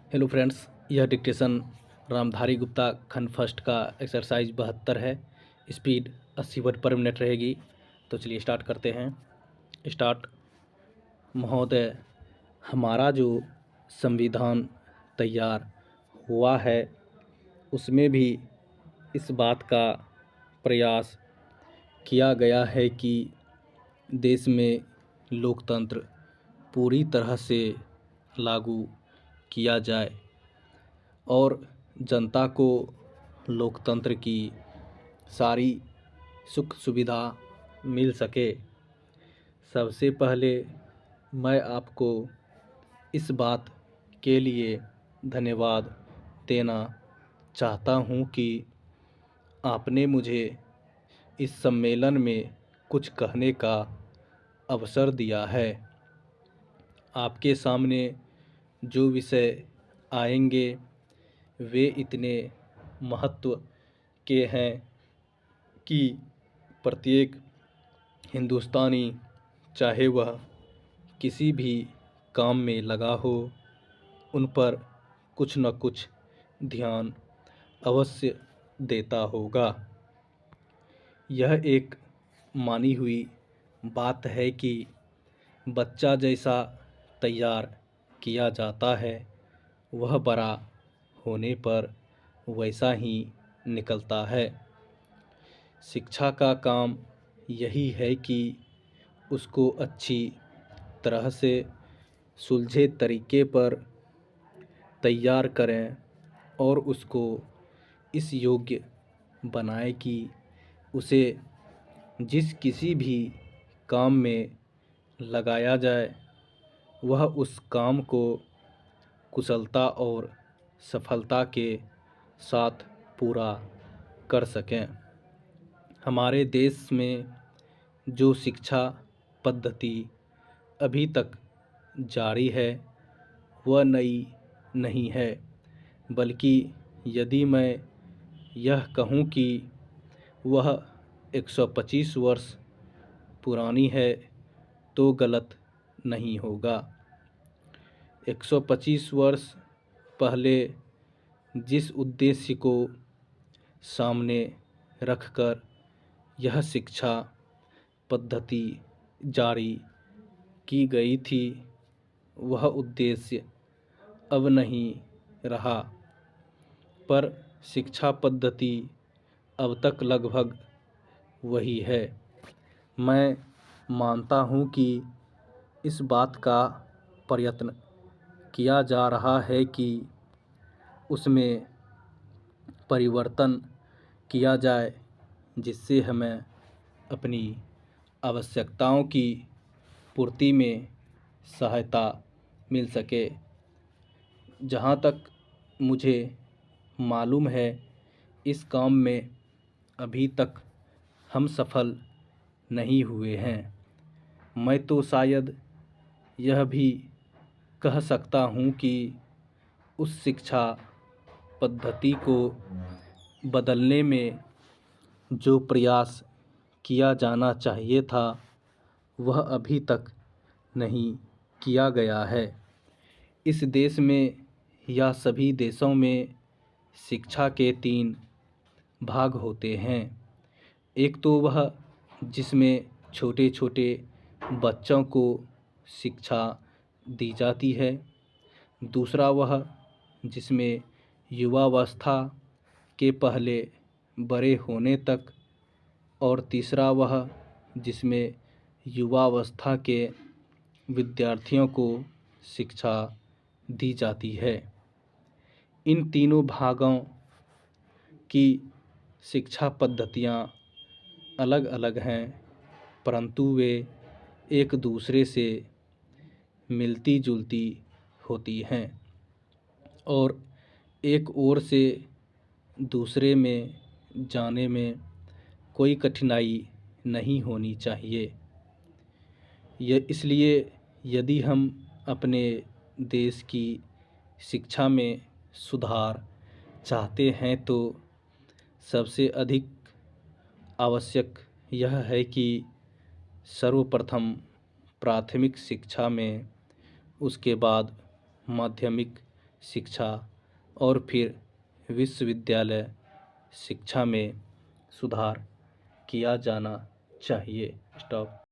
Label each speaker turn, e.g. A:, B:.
A: Hello friends, यह dictation Ramdhari Gupta खंड first का एक्सरसाइज 72 है। स्पीड 80 वर्ड पर मिनट रहेगी। तो चलिए स्टार्ट करते हैं। स्टार्ट। महोदय, हमारा जो संविधान तैयार हुआ है उसमें भी इस बात का प्रयास किया गया है कि देश में लोकतंत्र पूरी तरह से लागू किया जाए और जनता को लोकतंत्र की सारी सुख सुविधा मिल सके। सबसे पहले मैं आपको इस बात के लिए धन्यवाद देना चाहता हूँ कि आपने मुझे इस सम्मेलन में कुछ कहने का अवसर दिया है। आपके सामने जो विषय आएंगे वे इतने महत्व के हैं कि प्रत्येक हिंदुस्तानी, चाहे वह किसी भी काम में लगा हो, उन पर कुछ न कुछ ध्यान अवश्य देता होगा। यह एक मानी हुई बात है कि बच्चा जैसा तैयार किया जाता है वह बड़ा होने पर वैसा ही निकलता है। शिक्षा का काम यही है कि उसको अच्छी तरह से सुलझे तरीके पर तैयार करें और उसको इस योग्य बनाए कि उसे जिस किसी भी काम में लगाया जाए वह उस काम को कुशलता और सफलता के साथ पूरा कर सकें। हमारे देश में जो शिक्षा पद्धति अभी तक जारी है वह नई नहीं है, बल्कि यदि मैं यह कहूँ कि वह 125 वर्ष पुरानी है तो गलत नहीं होगा। 125 वर्ष पहले जिस उद्देश्य को सामने रखकर यह शिक्षा पद्धति जारी की गई थी वह उद्देश्य अब नहीं रहा, पर शिक्षा पद्धति अब तक लगभग वही है। मैं मानता हूँ कि इस बात का प्रयत्न किया जा रहा है कि उसमें परिवर्तन किया जाए जिससे हमें अपनी आवश्यकताओं की पूर्ति में सहायता मिल सके। जहाँ तक मुझे मालूम है इस काम में अभी तक हम सफल नहीं हुए हैं। मैं तो शायद यह भी कह सकता हूँ कि उस शिक्षा पद्धति को बदलने में जो प्रयास किया जाना चाहिए था वह अभी तक नहीं किया गया है। इस देश में या सभी देशों में शिक्षा के 3 भाग होते हैं। एक तो वह जिसमें छोटे छोटे बच्चों को शिक्षा दी जाती है, दूसरा वह जिसमें युवावस्था के पहले बड़े होने तक, और तीसरा वह जिसमें युवावस्था के विद्यार्थियों को शिक्षा दी जाती है। इन तीनों भागों की शिक्षा पद्धतियाँ अलग अलग हैं, परंतु वे एक दूसरे से मिलती जुलती होती हैं और एक ओर से दूसरे में जाने में कोई कठिनाई नहीं होनी चाहिए। इसलिए यदि हम अपने देश की शिक्षा में सुधार चाहते हैं तो सबसे अधिक आवश्यक यह है कि सर्वप्रथम प्राथमिक शिक्षा में, उसके बाद माध्यमिक शिक्षा और फिर विश्वविद्यालय शिक्षा में सुधार किया जाना चाहिए। स्टॉप।